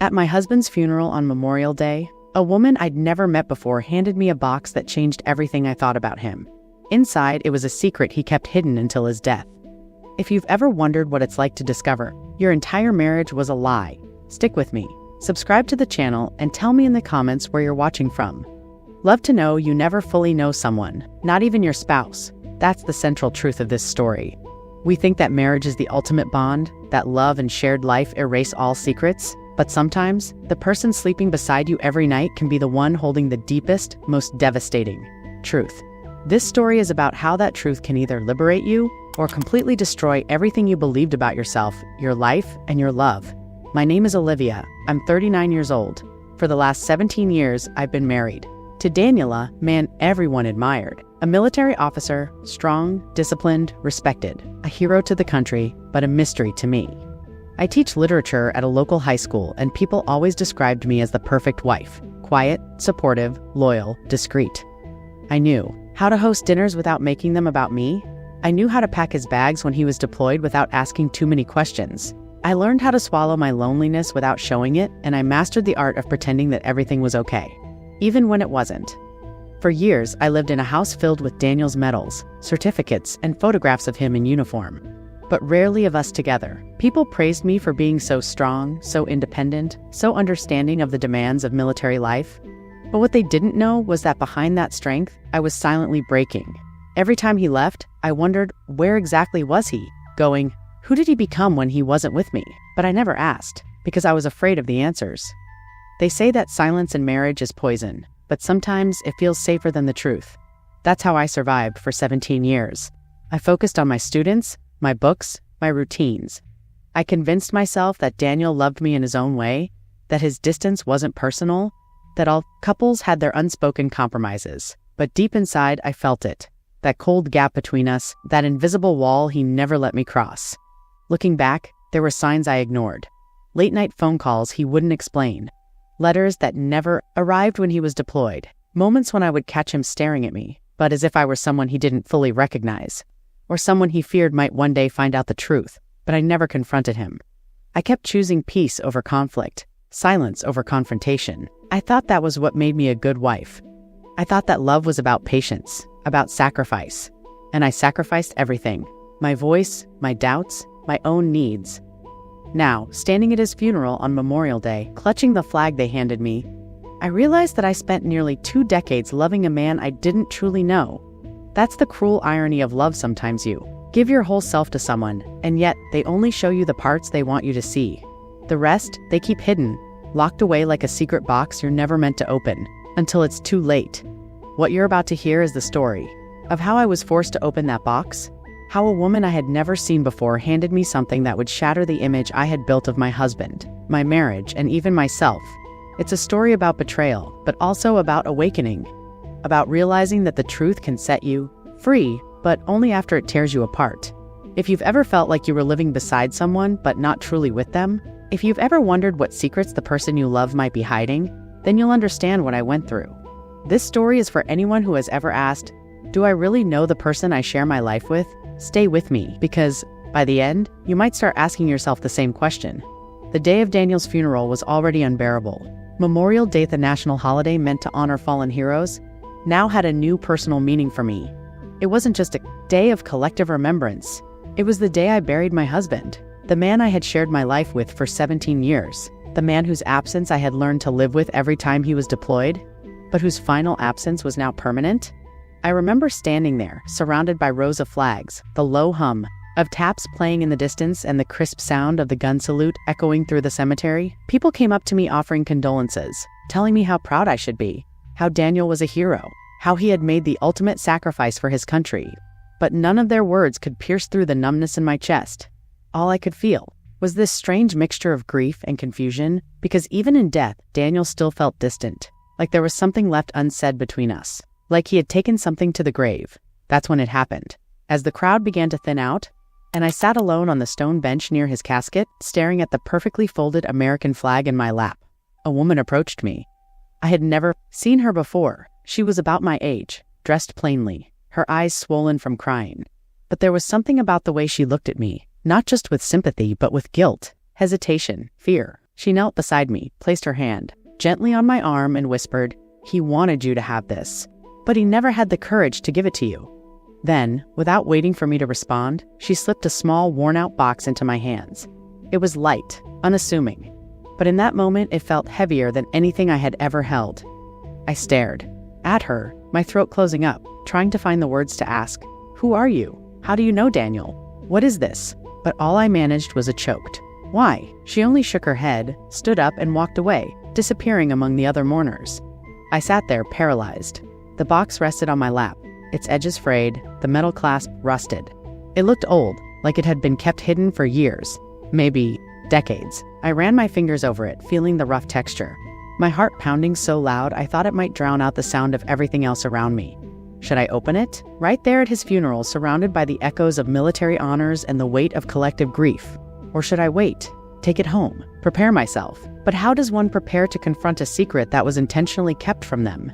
At my husband's funeral on Memorial Day, a woman I'd never met before handed me a box that changed everything I thought about him. Inside, it was a secret he kept hidden until his death. If you've ever wondered what it's like to discover your entire marriage was a lie, stick with me, subscribe to the channel, and tell me in the comments where you're watching from. Love to know you never fully know someone, not even your spouse. That's the central truth of this story. We think that marriage is the ultimate bond, that love and shared life erase all secrets, but sometimes, the person sleeping beside you every night can be the one holding the deepest, most devastating truth. This story is about how that truth can either liberate you or completely destroy everything you believed about yourself, your life, and your love. My name is Olivia. I'm 39 years old. For the last 17 years, I've been married to Daniela, man everyone admired. A military officer, strong, disciplined, respected. A hero to the country, but a mystery to me. I teach literature at a local high school, and people always described me as the perfect wife. Quiet, supportive, loyal, discreet. I knew how to host dinners without making them about me. I knew how to pack his bags when he was deployed without asking too many questions. I learned how to swallow my loneliness without showing it, and I mastered the art of pretending that everything was okay, even when it wasn't. For years, I lived in a house filled with Daniel's medals, certificates, and photographs of him in uniform, but rarely of us together. People praised me for being so strong, so independent, so understanding of the demands of military life. But what they didn't know was that behind that strength, I was silently breaking. Every time he left, I wondered, where exactly was he going? Who did he become when he wasn't with me? But I never asked, because I was afraid of the answers. They say that silence in marriage is poison, but sometimes it feels safer than the truth. That's how I survived for 17 years. I focused on my students, my books, my routines. I convinced myself that Daniel loved me in his own way, that his distance wasn't personal, that all couples had their unspoken compromises. But deep inside, I felt it. That cold gap between us, that invisible wall he never let me cross. Looking back, there were signs I ignored. Late-night phone calls he wouldn't explain. Letters that never arrived when he was deployed. Moments when I would catch him staring at me, but as if I were someone he didn't fully recognize, or someone he feared might one day find out the truth, but I never confronted him. I kept choosing peace over conflict, silence over confrontation. I thought that was what made me a good wife. I thought that love was about patience, about sacrifice, and I sacrificed everything. My voice, my doubts, my own needs. Now, standing at his funeral on Memorial Day, clutching the flag they handed me, I realized that I spent nearly 2 decades loving a man I didn't truly know. That's the cruel irony of love sometimes. You give your whole self to someone, and yet they only show you the parts they want you to see. The rest, they keep hidden, locked away like a secret box you're never meant to open, until it's too late. What you're about to hear is the story of how I was forced to open that box, how a woman I had never seen before handed me something that would shatter the image I had built of my husband, my marriage, and even myself. It's a story about betrayal, but also about awakening, about realizing that the truth can set you free, but only after it tears you apart. If you've ever felt like you were living beside someone, but not truly with them, if you've ever wondered what secrets the person you love might be hiding, then you'll understand what I went through. This story is for anyone who has ever asked, do I really know the person I share my life with? Stay with me, because by the end, you might start asking yourself the same question. The day of Daniel's funeral was already unbearable. Memorial Day, the national holiday meant to honor fallen heroes, now had a new personal meaning for me. It wasn't just a day of collective remembrance. It was the day I buried my husband, the man I had shared my life with for 17 years, the man whose absence I had learned to live with every time he was deployed, but whose final absence was now permanent. I remember standing there, surrounded by rows of flags, the low hum of taps playing in the distance and the crisp sound of the gun salute echoing through the cemetery. People came up to me offering condolences, telling me how proud I should be, how Daniel was a hero, how he had made the ultimate sacrifice for his country. But none of their words could pierce through the numbness in my chest. All I could feel was this strange mixture of grief and confusion, because even in death, Daniel still felt distant, like there was something left unsaid between us. Like he had taken something to the grave. That's when it happened. As the crowd began to thin out, and I sat alone on the stone bench near his casket, staring at the perfectly folded American flag in my lap, a woman approached me. I had never seen her before. She was about my age, dressed plainly, her eyes swollen from crying. But there was something about the way she looked at me, not just with sympathy, but with guilt, hesitation, fear. She knelt beside me, placed her hand gently on my arm, and whispered, "He wanted you to have this, but he never had the courage to give it to you." Then, without waiting for me to respond, she slipped a small, worn-out box into my hands. It was light, unassuming, but in that moment it felt heavier than anything I had ever held. I stared at her, my throat closing up, trying to find the words to ask, "Who are you? How do you know Daniel? What is this?" But all I managed was a choked, "Why?" She only shook her head, stood up, and walked away, disappearing among the other mourners. I sat there, paralyzed. The box rested on my lap, its edges frayed, the metal clasp rusted. It looked old, like it had been kept hidden for years, maybe decades. I ran my fingers over it, feeling the rough texture. My heart pounding so loud I thought it might drown out the sound of everything else around me. Should I open it? Right there at his funeral, surrounded by the echoes of military honors and the weight of collective grief. Or should I wait? Take it home? Prepare myself? But how does one prepare to confront a secret that was intentionally kept from them?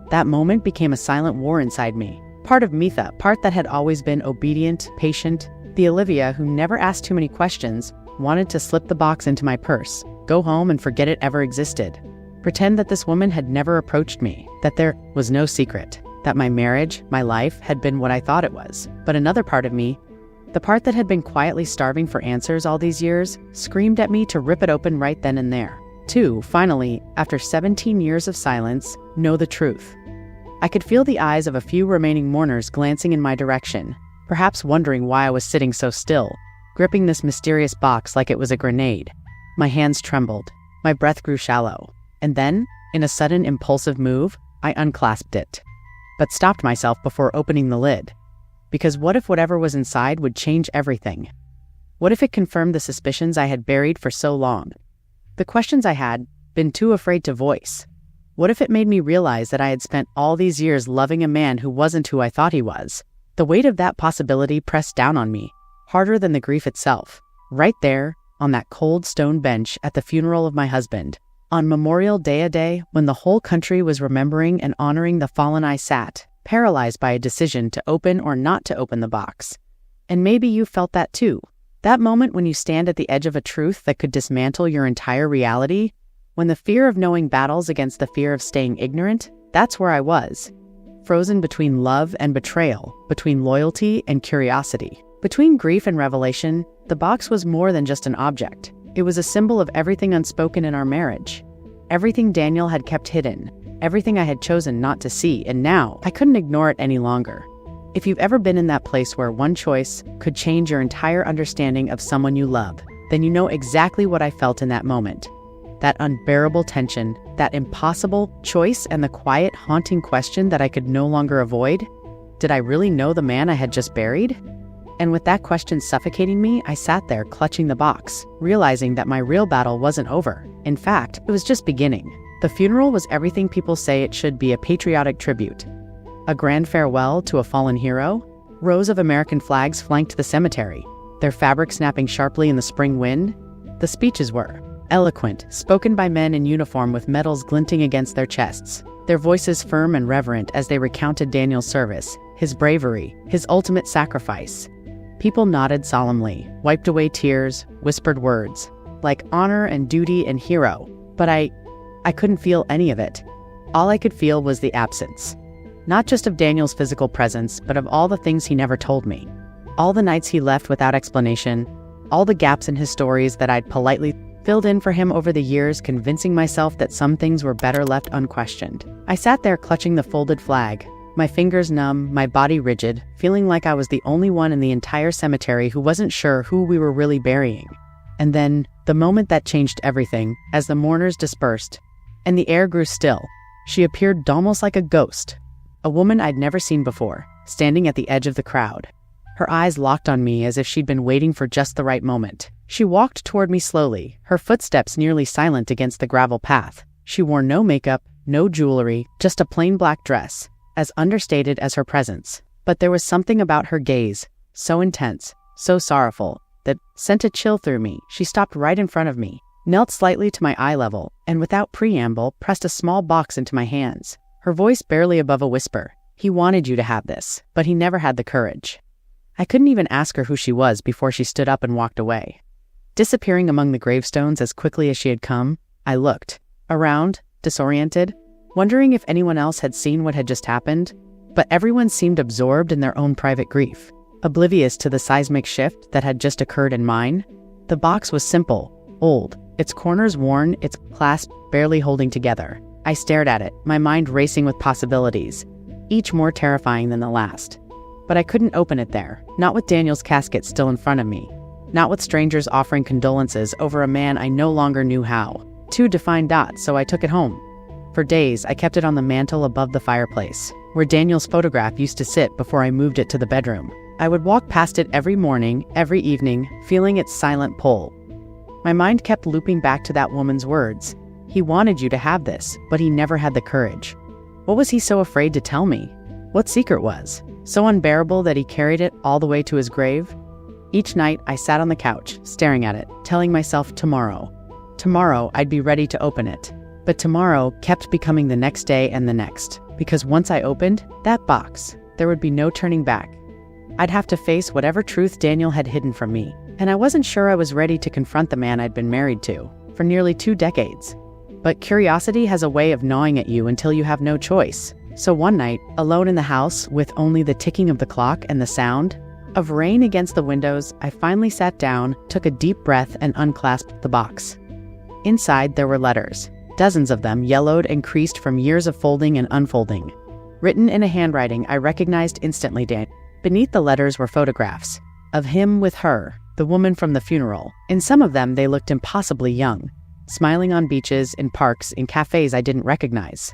That moment became a silent war inside me. Part of Mitha, part that had always been obedient, patient, the Olivia who never asked too many questions, wanted to slip the box into my purse, go home and forget it ever existed. Pretend that this woman had never approached me, that there was no secret, that my marriage, my life, had been what I thought it was. But another part of me, the part that had been quietly starving for answers all these years, screamed at me to rip it open right then and there. To, finally, after 17 years of silence, know the truth. I could feel the eyes of a few remaining mourners glancing in my direction, perhaps wondering why I was sitting so still, gripping this mysterious box like it was a grenade. My hands trembled. My breath grew shallow. And then, in a sudden impulsive move, I unclasped it, but stopped myself before opening the lid. Because what if whatever was inside would change everything? What if it confirmed the suspicions I had buried for so long? The questions I had been too afraid to voice. What if it made me realize that I had spent all these years loving a man who wasn't who I thought he was? The weight of that possibility pressed down on me, harder than the grief itself. Right there, on that cold stone bench at the funeral of my husband, on Memorial Day, a day when the whole country was remembering and honoring the fallen, I sat, paralyzed by a decision to open or not to open the box. And maybe you felt that too. That moment when you stand at the edge of a truth that could dismantle your entire reality, when the fear of knowing battles against the fear of staying ignorant, that's where I was. Frozen between love and betrayal, between loyalty and curiosity. Between grief and revelation, the box was more than just an object. It was a symbol of everything unspoken in our marriage. Everything Daniel had kept hidden. Everything I had chosen not to see, and now I couldn't ignore it any longer. If you've ever been in that place where one choice could change your entire understanding of someone you love, then you know exactly what I felt in that moment. That unbearable tension, that impossible choice, and the quiet, haunting question that I could no longer avoid. Did I really know the man I had just buried? And with that question suffocating me, I sat there clutching the box, realizing that my real battle wasn't over. In fact, it was just beginning. The funeral was everything people say it should be: a patriotic tribute, a grand farewell to a fallen hero. Rows of American flags flanked the cemetery, their fabric snapping sharply in the spring wind. The speeches were eloquent, spoken by men in uniform with medals glinting against their chests, their voices firm and reverent as they recounted Daniel's service, his bravery, his ultimate sacrifice. People nodded solemnly, wiped away tears, whispered words, like honor and duty and hero. But I couldn't feel any of it. All I could feel was the absence. Not just of Daniel's physical presence, but of all the things he never told me. All the nights he left without explanation, all the gaps in his stories that I'd politely filled in for him over the years, convincing myself that some things were better left unquestioned. I sat there clutching the folded flag, my fingers numb, my body rigid, feeling like I was the only one in the entire cemetery who wasn't sure who we were really burying. And then, the moment that changed everything, as the mourners dispersed, and the air grew still, she appeared almost like a ghost, a woman I'd never seen before, standing at the edge of the crowd. Her eyes locked on me as if she'd been waiting for just the right moment. She walked toward me slowly, her footsteps nearly silent against the gravel path. She wore no makeup, no jewelry, just a plain black dress, as understated as her presence. But there was something about her gaze, so intense, so sorrowful, that sent a chill through me. She stopped right in front of me, knelt slightly to my eye level, and without preamble, pressed a small box into my hands. Her voice barely above a whisper. He wanted you to have this, but he never had the courage. I couldn't even ask her who she was before she stood up and walked away. Disappearing among the gravestones as quickly as she had come, I looked around, disoriented, wondering if anyone else had seen what had just happened, but everyone seemed absorbed in their own private grief, oblivious to the seismic shift that had just occurred in mine. The box was simple, old, its corners worn, its clasp barely holding together. I stared at it, my mind racing with possibilities, each more terrifying than the last. But I couldn't open it there, not with Daniel's casket still in front of me, not with strangers offering condolences over a man I no longer knew how. Two defined dots, so I took it home. For days, I kept it on the mantel above the fireplace, where Daniel's photograph used to sit before I moved it to the bedroom. I would walk past it every morning, every evening, feeling its silent pull. My mind kept looping back to that woman's words. He wanted you to have this, but he never had the courage. What was he so afraid to tell me? What secret was so unbearable that he carried it all the way to his grave? Each night, I sat on the couch, staring at it, telling myself tomorrow I'd be ready to open it. But tomorrow kept becoming the next day and the next, because once I opened that box, there would be no turning back. I'd have to face whatever truth Daniel had hidden from me, and I wasn't sure I was ready to confront the man I'd been married to for nearly 2 decades. But curiosity has a way of gnawing at you until you have no choice. So one night, alone in the house with only the ticking of the clock and the sound of rain against the windows, I finally sat down, took a deep breath, and unclasped the box. Inside, there were letters, dozens of them, yellowed and creased from years of folding and unfolding. Written in a handwriting I recognized instantly. Beneath the letters were photographs of him with her, the woman from the funeral. In some of them, they looked impossibly young, smiling on beaches, in parks, in cafes I didn't recognize.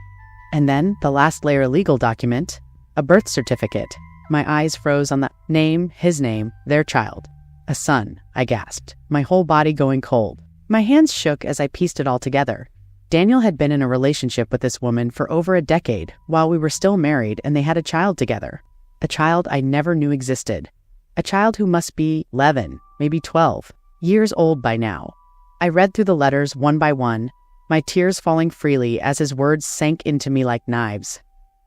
And then, the last layer legal document, a birth certificate. My eyes froze on the name, his name, their child. A son, I gasped, my whole body going cold. My hands shook as I pieced it all together. Daniel had been in a relationship with this woman for over a decade while we were still married, and they had a child together. A child I never knew existed. A child who must be 11, maybe 12, years old by now. I read through the letters one by one, my tears falling freely as his words sank into me like knives.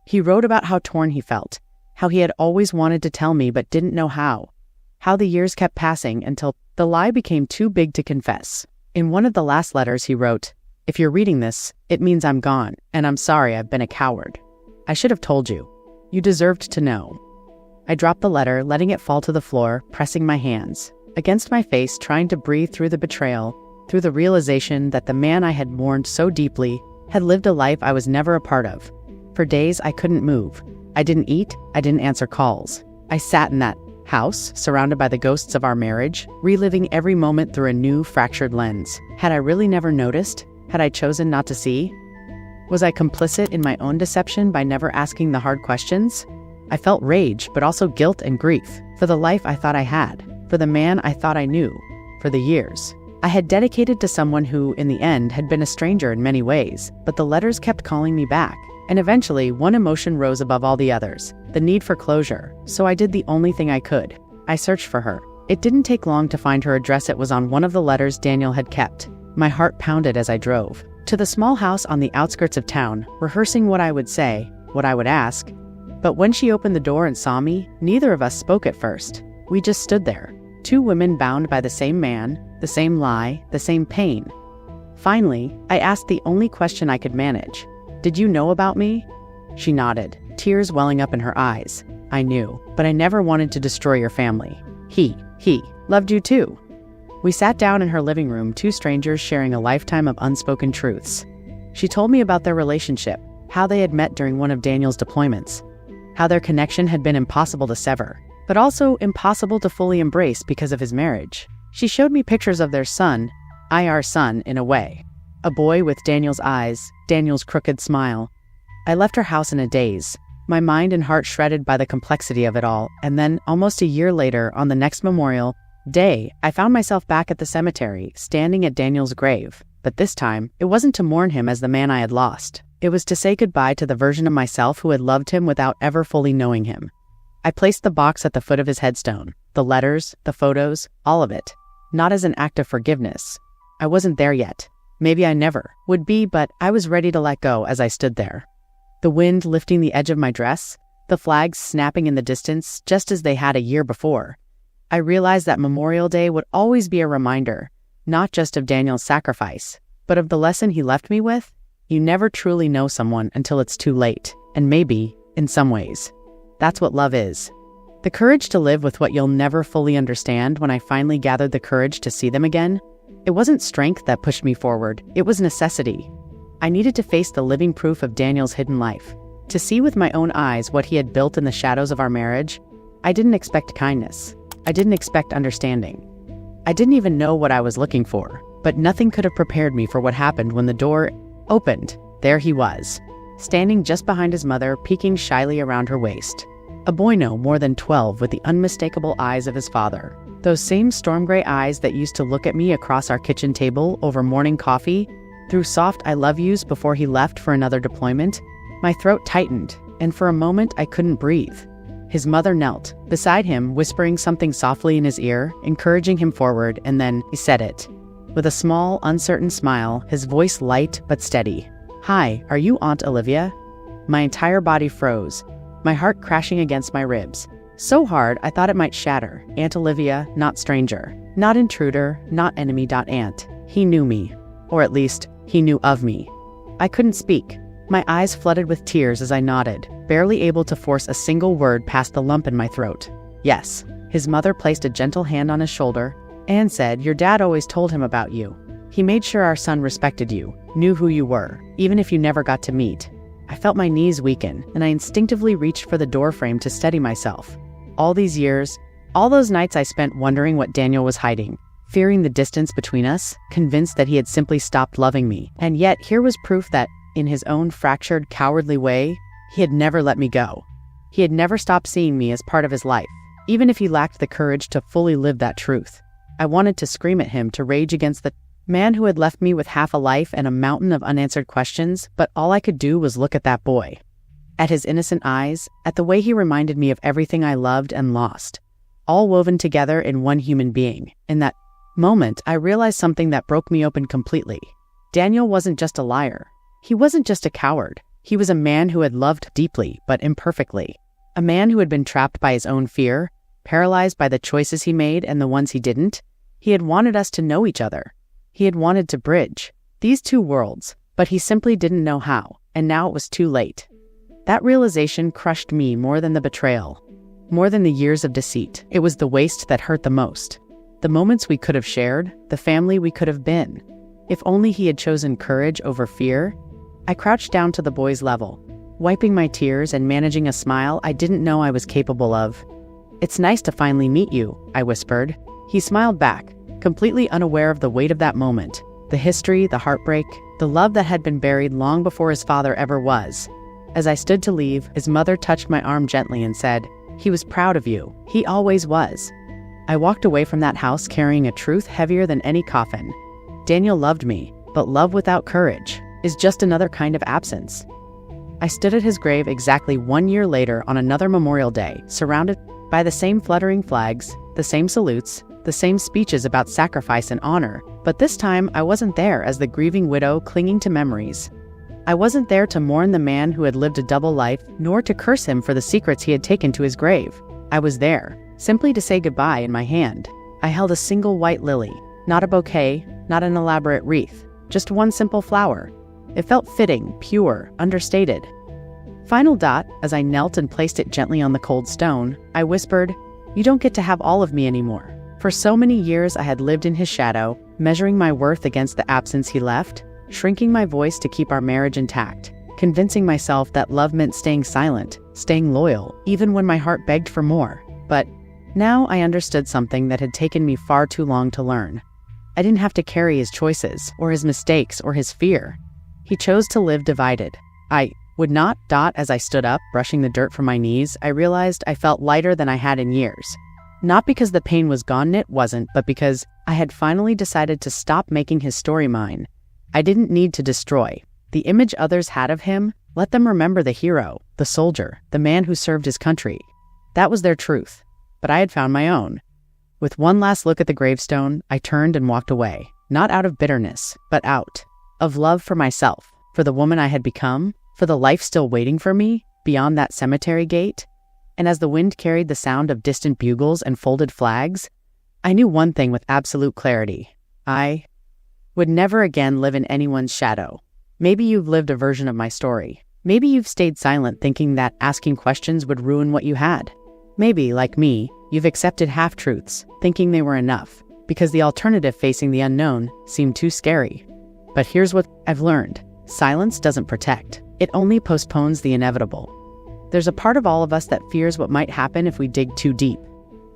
He wrote about how torn he felt, how he had always wanted to tell me but didn't know how the years kept passing until the lie became too big to confess. In one of the last letters he wrote, "If you're reading this, it means I'm gone, and I'm sorry I've been a coward. I should have told you. You deserved to know." I dropped the letter, letting it fall to the floor, pressing my hands against my face, trying to breathe through the betrayal, through the realization that the man I had mourned so deeply had lived a life I was never a part of. For days, I couldn't move. I didn't eat. I didn't answer calls. I sat in that house, surrounded by the ghosts of our marriage, reliving every moment through a new, fractured lens. Had I really never noticed? Had I chosen not to see? Was I complicit in my own deception by never asking the hard questions? I felt rage, but also guilt and grief, for the life I thought I had, for the man I thought I knew, for the years I had dedicated to someone who, in the end, had been a stranger in many ways. But the letters kept calling me back, and eventually one emotion rose above all the others, the need for closure. So I did the only thing I could. I searched for her. It didn't take long to find her address. It was on one of the letters Daniel had kept. My heart pounded as I drove to the small house on the outskirts of town, rehearsing what I would say, what I would ask. But when she opened the door and saw me, neither of us spoke at first. We just stood there, 2 women bound by the same man, the same lie, the same pain. Finally, I asked the only question I could manage. "Did you know about me?" She nodded, tears welling up in her eyes. "I knew, but I never wanted to destroy your family. He loved you too." We sat down in her living room, 2 strangers sharing a lifetime of unspoken truths. She told me about their relationship, how they had met during one of Daniel's deployments, how their connection had been impossible to sever, but also impossible to fully embrace because of his marriage. She showed me pictures of their son, our son in a way. A boy with Daniel's eyes, Daniel's crooked smile. I left her house in a daze, my mind and heart shredded by the complexity of it all, and then, almost a year later, on the next Memorial Day, I found myself back at the cemetery, standing at Daniel's grave. But this time, it wasn't to mourn him as the man I had lost. It was to say goodbye to the version of myself who had loved him without ever fully knowing him. I placed the box at the foot of his headstone, the letters, the photos, all of it. Not as an act of forgiveness. I wasn't there yet. Maybe I never would be, but I was ready to let go as I stood there. The wind lifting the edge of my dress, the flags snapping in the distance just as they had a year before. I realized that Memorial Day would always be a reminder, not just of Daniel's sacrifice, but of the lesson he left me with. You never truly know someone until it's too late, and maybe, in some ways, that's what love is. The courage to live with what you'll never fully understand. When I finally gathered the courage to see them again, it wasn't strength that pushed me forward, it was necessity. I needed to face the living proof of Daniel's hidden life, to see with my own eyes what he had built in the shadows of our marriage. I didn't expect kindness. I didn't expect understanding. I didn't even know what I was looking for, but nothing could have prepared me for what happened when the door opened. There he was, standing just behind his mother, peeking shyly around her waist. A boy no more than 12 with the unmistakable eyes of his father. Those same storm gray eyes that used to look at me across our kitchen table over morning coffee, through soft I love yous before he left for another deployment. My throat tightened, and for a moment I couldn't breathe. His mother knelt beside him, whispering something softly in his ear, encouraging him forward, and then he said it. With a small, uncertain smile, his voice light but steady. "Hi, are you Aunt Olivia?" My entire body froze, my heart crashing against my ribs. So hard I thought it might shatter. Aunt Olivia, not stranger, not intruder, not enemy. Aunt. He knew me, or at least, he knew of me. I couldn't speak. My eyes flooded with tears as I nodded, barely able to force a single word past the lump in my throat. Yes. His mother placed a gentle hand on his shoulder and said, "Your dad always told him about you. He made sure our son respected you, knew who you were, even if you never got to meet." I felt my knees weaken, and I instinctively reached for the doorframe to steady myself. All these years, all those nights I spent wondering what Daniel was hiding, fearing the distance between us, convinced that he had simply stopped loving me. And yet, here was proof that, in his own fractured, cowardly way, he had never let me go. He had never stopped seeing me as part of his life, even if he lacked the courage to fully live that truth. I wanted to scream at him, to rage against the man who had left me with half a life and a mountain of unanswered questions, but all I could do was look at that boy. At his innocent eyes, at the way he reminded me of everything I loved and lost, all woven together in one human being. In that moment, I realized something that broke me open completely. Daniel wasn't just a liar. He wasn't just a coward. He was a man who had loved deeply, but imperfectly. A man who had been trapped by his own fear, paralyzed by the choices he made and the ones he didn't. He had wanted us to know each other. He had wanted to bridge these two worlds, but he simply didn't know how, and now it was too late. That realization crushed me more than the betrayal, more than the years of deceit. It was the waste that hurt the most. The moments we could have shared, the family we could have been. If only he had chosen courage over fear. I crouched down to the boy's level, wiping my tears and managing a smile I didn't know I was capable of. "It's nice to finally meet you," I whispered. He smiled back, completely unaware of the weight of that moment, the history, the heartbreak, the love that had been buried long before his father ever was. As I stood to leave, his mother touched my arm gently and said, "He was proud of you. He always was." I walked away from that house carrying a truth heavier than any coffin. Daniel loved me, but love without courage is just another kind of absence. I stood at his grave exactly 1 year later on another Memorial Day, surrounded by the same fluttering flags, the same salutes, the same speeches about sacrifice and honor, but this time I wasn't there as the grieving widow clinging to memories. I wasn't there to mourn the man who had lived a double life, nor to curse him for the secrets he had taken to his grave. I was there, simply to say goodbye. In my hand, I held a single white lily, not a bouquet, not an elaborate wreath, just one simple flower. It felt fitting, pure, understated. Final. As I knelt and placed it gently on the cold stone, I whispered, "You don't get to have all of me anymore." For so many years I had lived in his shadow, measuring my worth against the absence he left, shrinking my voice to keep our marriage intact, convincing myself that love meant staying silent, staying loyal, even when my heart begged for more. But now I understood something that had taken me far too long to learn. I didn't have to carry his choices, or his mistakes, or his fear. He chose to live divided. I would not. As I stood up, brushing the dirt from my knees, I realized I felt lighter than I had in years. Not because the pain was gone, it wasn't, but because I had finally decided to stop making his story mine. I didn't need to destroy the image others had of him. Let them remember the hero, the soldier, the man who served his country. That was their truth, but I had found my own. With one last look at the gravestone, I turned and walked away, not out of bitterness, but out of love for myself, for the woman I had become, for the life still waiting for me beyond that cemetery gate. And as the wind carried the sound of distant bugles and folded flags, I knew one thing with absolute clarity. I would never again live in anyone's shadow. Maybe you've lived a version of my story. Maybe you've stayed silent thinking that asking questions would ruin what you had. Maybe, like me, you've accepted half-truths, thinking they were enough, because the alternative facing the unknown seemed too scary. But here's what I've learned. Silence doesn't protect. It only postpones the inevitable. There's a part of all of us that fears what might happen if we dig too deep,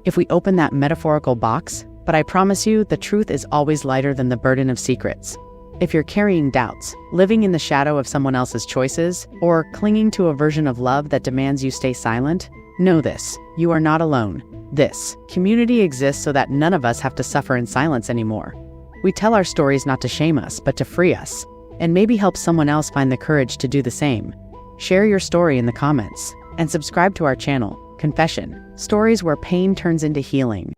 if we open that metaphorical box, but I promise you, the truth is always lighter than the burden of secrets. If you're carrying doubts, living in the shadow of someone else's choices, or clinging to a version of love that demands you stay silent, know this: you are not alone. This community exists so that none of us have to suffer in silence anymore. We tell our stories not to shame us, but to free us, and maybe help someone else find the courage to do the same. Share your story in the comments, and subscribe to our channel, Confession: Stories Where Pain Turns into Healing.